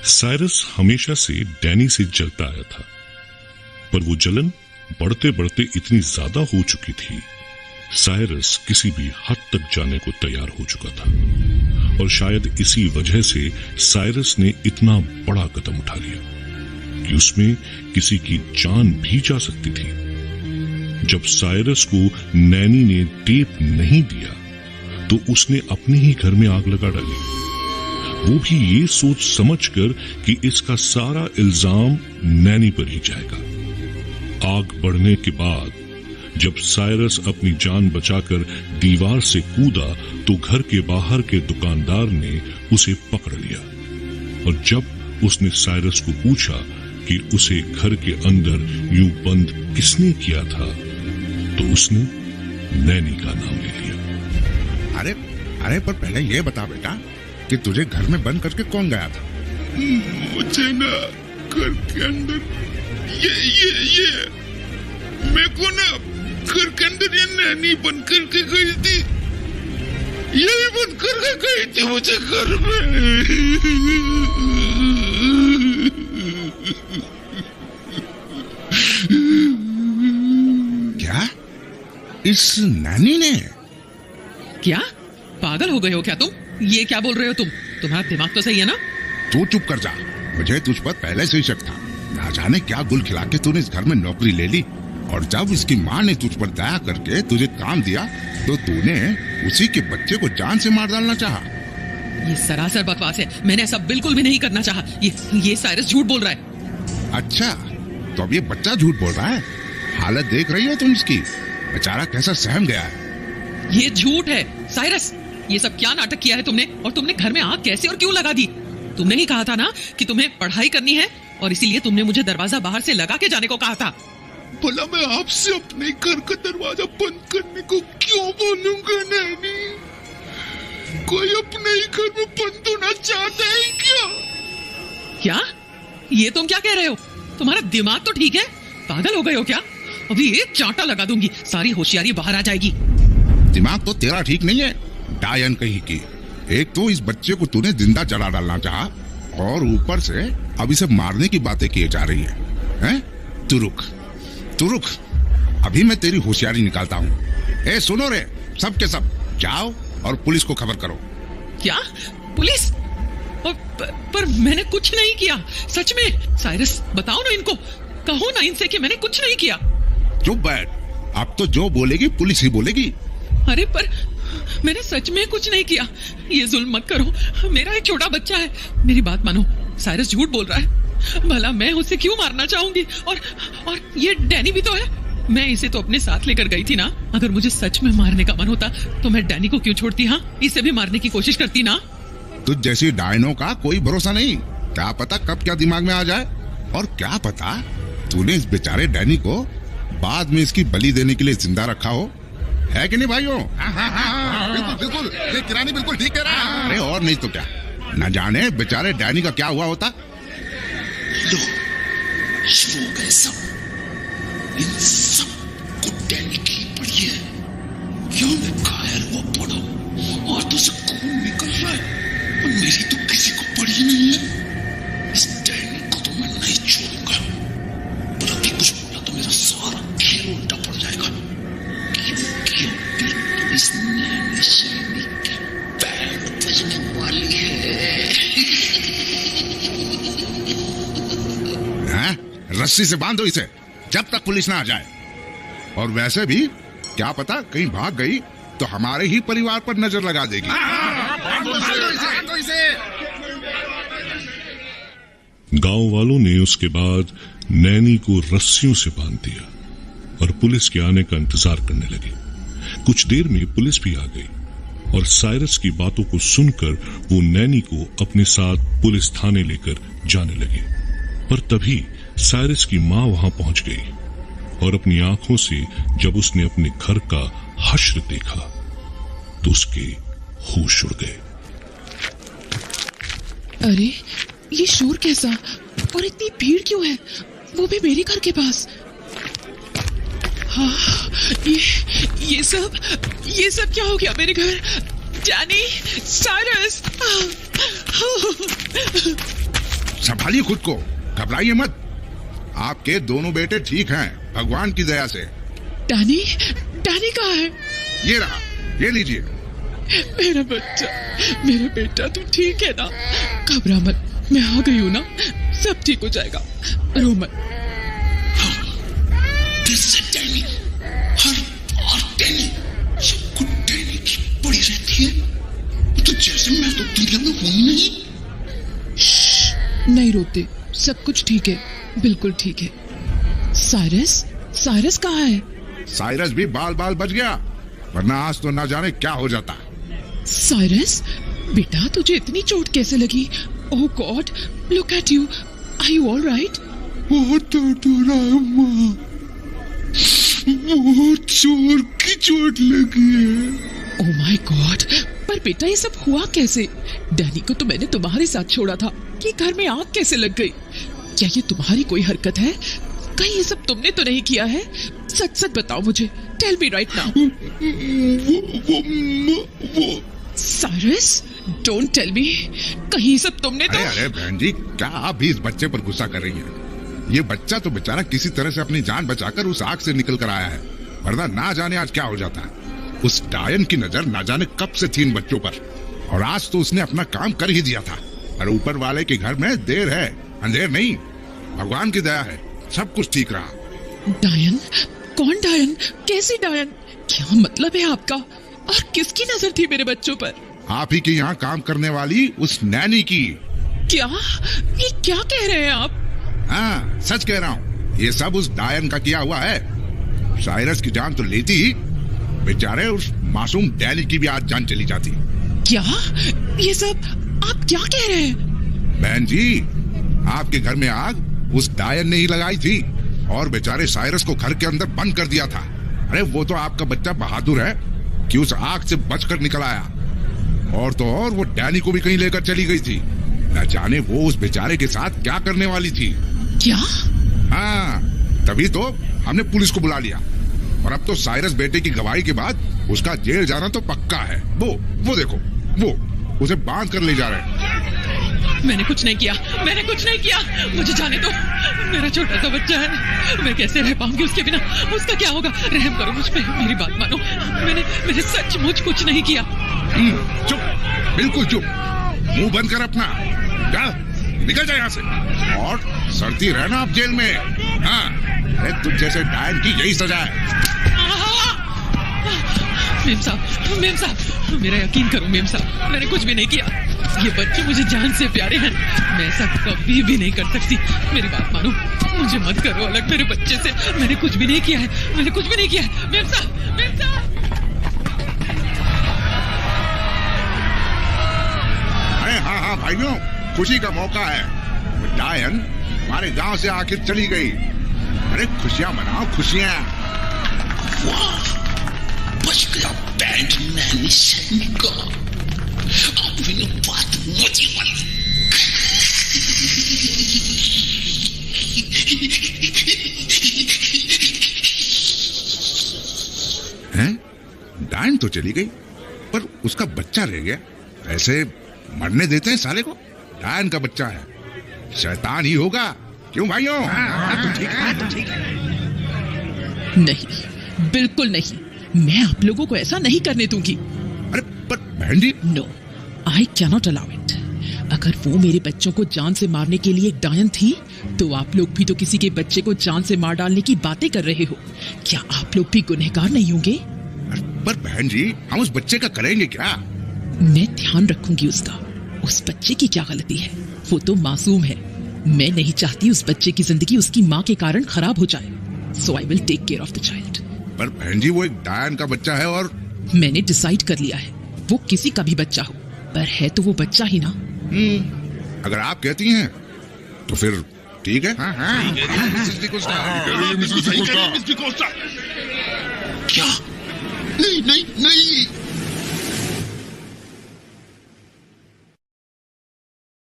Cyrus हमेशा से Danny से जलता आया था, पर वो जलन बढ़ते बढ़ते इतनी ज्यादा हो चुकी थी, साइरस किसी भी हद तक जाने को तैयार हो चुका था। और शायद इसी वजह से साइरस ने इतना बड़ा कदम उठा लिया कि उसमें किसी की जान भी जा सकती थी। जब साइरस को नैनी ने टेप नहीं दिया तो उसने अपने ही घर में आग लगा डाली, वो भी ये सोच समझकर कि इसका सारा इल्जाम नैनी पर ही जाएगा। आग बढ़ने के बाद जब साइरस अपनी जान बचाकर दीवार से कूदा तो घर के बाहर के दुकानदार ने उसे पकड़ लिया। और जब उसने साइरस को पूछा कि उसे घर के अंदर यूं बंद किसने किया था, तो उसने नैनी का नाम ले लिया। अरे पर पहले ये बता बेटा कि तुझे घर में बंद करके कौन गया था? मुझे ना घर के अंदर ये मेरे को ना घर के अंदर ये नैनी बंद करके गई थी, यही बंद करके गई थी मुझे घर में। क्या इस नैनी ने? क्या पागल हो गए हो क्या तुम? ये क्या बोल रहे हो तुम? तुम्हारा दिमाग तो सही है ना? तू चुप कर जा, मुझे तुझ पर पहले से ही शक था। ना जाने क्या गुल खिला के तूने इस घर में नौकरी ले ली, और जब इसकी माँ ने तुझ पर दया करके तुझे काम दिया तो तूने उसी के बच्चे को जान से मार डालना चाहा। ये सरासर बकवास है, मैंने ऐसा बिल्कुल भी नहीं करना चाहा। ये साइरस झूठ बोल रहा है। अच्छा, तो अब ये बच्चा झूठ बोल रहा है? हालत देख रही हो तुम इसकी, बेचारा कैसा सहम गया है। ये झूठ है साइरस, ये सब क्या नाटक किया है तुमने? और तुमने घर में आग कैसे और क्यों लगा दी? तुमने ही कहा था ना कि तुम्हें पढ़ाई करनी है, और इसीलिए तुमने मुझे दरवाजा बाहर से लगा के जाने को कहा था। भला मैं आपसे अपने घर का दरवाजा बंद करने को क्यों बोलूंगा नैनी? कोई अपने ही घर में बंद होना चाहता है क्या? क्या? ये तुम क्या कह रहे हो? तुम्हारा दिमाग तो ठीक है? पागल हो गए हो क्या? अभी एक चांटा लगा दूंगी, सारी होशियारी बाहर आ जाएगी। दिमाग तो तेरा ठीक नहीं है, डायन कहीं की। एक तो इस बच्चे को तूने जिंदा जला डालना चाहा, और ऊपर से अब इसे मारने की बातें की जा रही है? तू रुक, अभी मैं तेरी होशियारी निकालता हूँ। ए सुनो रे, सब के सब जाओ और पुलिस को खबर करो। क्या? पुलिस? पर मैंने कुछ नहीं किया, सच में। साइरस बताओ ना इनको, कहो ना इनसे कि मैंने कुछ नहीं किया। चुप बैठ, अब तो जो बोलेगी पुलिस ही बोलेगी। अरे पर मैंने सच में कुछ नहीं किया, ये जुल्म मत करो, मेरा एक छोटा बच्चा है। मेरी बात मानो, साइरस झूठ बोल रहा है। भला मैं उसे क्यों मारना चाहूंगी? और ये डैनी भी तो है, मैं इसे तो अपने साथ लेकर गई थी ना। अगर मुझे सच में मारने का मन होता तो मैं डैनी को क्यों छोड़ती? हाँ, इसे भी मारने की कोशिश करती ना। तुझ जैसी डायनों का कोई भरोसा नहीं, क्या पता कब क्या दिमाग में आ जाए। और क्या पता तूने इस बेचारे डैनी को बाद में इसकी बलि देने के लिए जिंदा रखा हो, है कि नहीं भाइयों? बिल्कुल, ये किरानी बिल्कुल ठीक कह रहा है। अरे और नहीं तो क्या, न जाने बेचारे डैनी का क्या हुआ होता। लो, शुरू हो गए सब। इन सब को डैनी की पड़ी है। क्यों मैं घायल हुआ पड़ा हूं और तो से खून निकल रहा है, और मेरी तो किसी को पड़ी नहीं है। इस डैनी को तो मैं नहीं छोड़ूंगा, पर अभी कुछ बोला तो मेरा सारा खेल उल्टा पड़ जाएगा। क्योंकि तो इस नैनी शैनी की बैंड बजने वाली है। रस्सी से बांधो इसे जब तक पुलिस ना आ जाए। और वैसे भी क्या पता कहीं भाग गई तो हमारे ही परिवार पर नजर लगा देगी। गांव वालों ने उसके बाद नैनी को रस्सियों से बांध दिया और पुलिस के आने का इंतजार करने लगे। कुछ देर में पुलिस भी आ गई और साइरस की बातों को सुनकर वो नैनी को अपने साथ पुलिस थाने लेकर जाने लगे। पर तभी साइरस की माँ वहां पहुंच गई और अपनी आंखों से जब उसने अपने घर का हश्र देखा तो उसके होश उड़ गए। अरे ये शोर कैसा और इतनी भीड़ क्यों है, वो भी मेरे घर के पास? हाँ, ये सब क्या हो गया मेरे घर? Danny, Cyrus! संभालिए खुद को, घबराइए मत। आपके दोनों बेटे ठीक हैं, भगवान की दया से। डैनी, डैनी कहाँ है? ये रहा, ये लीजिए। मेरा बच्चा, मेरा बेटा, तू ठीक है ना? घबरा मत, मैं आ गई हूँ ना, सब ठीक हो जाएगा, रो मत। This is Danny, her bar Danny, सबको डैनी की पड़ी रहती है। तो जैसे मैं तो दुनिया में हूं नहीं। नहीं रोते, सब कुछ ठीक है, बिल्कुल ठीक है। साइरस, साइरस कहाँ है? साइरस भी बाल बाल बच गया, वरना आज तो ना जाने क्या हो जाता। साइरस, बेटा तुझे इतनी चोट कैसे लगी? Oh god, look at you, are you all right? बहुत दर्द हो रहा है माँ, बहुत जोर की चोट लगी है। ओह माय गॉड, पर बेटा ये सब हुआ कैसे? डैनी को तो मैंने तुम्हारे साथ छोड़ा था, कि घर में आग कैसे लग गई? क्या ये तुम्हारी कोई हरकत है? कहीं ये सब तुमने तो नहीं किया है? सच सच बताओ मुझे, tell me right now. Cyrus, don't tell me, कहीं ये सब तुमने तो... अरे बहन जी, क्या आप भी इस बच्चे पर गुस्सा कर रही हैं? ये बच्चा तो बेचारा किसी तरह से अपनी जान बचाकर उस आग से निकल कर आया है, वरना ना जाने आज क्या हो जाता। उस डायन की नजर ना जाने कब से थी इन बच्चों पर, और आज तो उसने अपना काम कर ही दिया था। और ऊपर वाले के घर में देर है, अंधेर नहीं। भगवान की दया है, सब कुछ ठीक रहा। डायन? कौन डायन? कैसी डायन? क्या मतलब है आपका? और किसकी नजर थी मेरे बच्चों पर? आप ही के यहाँ काम करने वाली उस नैनी की। क्या? ये क्या कह रहे हैं आप? हाँ, सच कह रहा हूँ, ये सब उस डायन का किया हुआ है। साइरस की जान तो लेती ही, बेचारे उस मासूम डैनी की भी आज जान चली जाती। क्या? ये सब आप क्या कह रहे हैं? बहन जी, आपके घर में आग उस डायन ने ही लगाई थी, और बेचारे साइरस को घर के अंदर बंद कर दिया था। अरे वो तो आपका बच्चा बहादुर है कि उस आग से बचकर निकल आया। और तो और वो डैनी को भी कहीं लेकर चली गई थी, न जाने वो उस बेचारे के साथ क्या करने वाली थी। क्या? हाँ, तभी तो हमने पुलिस को बुला लिया, और अब तो साइरस बेटे की गवाही के बाद उसका जेल जाना तो पक्का है। वो देखो, वो उसे बांध कर ले जा रहे हैं। मैंने कुछ नहीं किया, मैंने कुछ नहीं किया, मुझे जाने दो। मेरा छोटा सा बच्चा है, मैं कैसे रह पाऊंगी उसके बिना? उसका क्या होगा? रहम करो मुझ पे, मेरी बात मानो। मैंने सचमुच कुछ नहीं किया। चुप, बिल्कुल चुप, मुंह बंद कर अपना। जा, निकल जाए यहाँ से, और सड़ती रहना आप जेल में। हाँ, अरे तुझ जैसे डायन की यही सजा है। मेम साहब, मेरा यकीन करो मेम साहब, मैंने कुछ भी नहीं किया। ये बच्चे मुझे जान से प्यारे हैं, मैं ऐसा कभी भी नहीं कर सकती। मेरी बात मानो, मुझे मत करो अलग मेरे बच्चे से। मैंने कुछ भी नहीं किया है, मैंने कुछ भी नहीं किया है। मेम साहब, मेम साहब। अरे हाँ भाइयों, खुशी का मौका है। डायन हमारे गांव से आखिर चली गई। अरे खुशियां मनाओ, खुशियां। बच गया बैंड नैनी सैनिक का। अब मैंने बात मुझे हैं? डायन तो चली गई, पर उसका बच्चा रह गया। ऐसे मरने देते हैं साले को? डायन का बच्चा है, शैतान ही होगा। क्यों भाइयों? ठीक है। नहीं, बिल्कुल नहीं, मैं आप लोगों को ऐसा नहीं करने दूंगी। अरे पर बहन जी, no, I can not allow it. अगर वो मेरे बच्चों को जान से मारने के लिए एक डायन थी, तो आप लोग भी तो किसी के बच्चे को जान से मार डालने की बातें कर रहे हो। क्या आप लोग भी गुनहगार नहीं होंगे? पर बहन जी, हम उस बच्चे का करेंगे क्या? मैं ध्यान रखूंगी उसका। उस बच्चे की क्या गलती है? वो तो मासूम है। मैं नहीं चाहती उस बच्चे की जिंदगी उसकी माँ के कारण खराब हो जाए। So I will take care of the child. पर बहन जी, वो एक डायन का बच्चा है, और मैंने डिसाइड कर लिया है, वो किसी का भी बच्चा हो, पर है तो वो बच्चा ही ना। अगर आप कहती हैं तो फिर ठीक है। क्या? नहीं,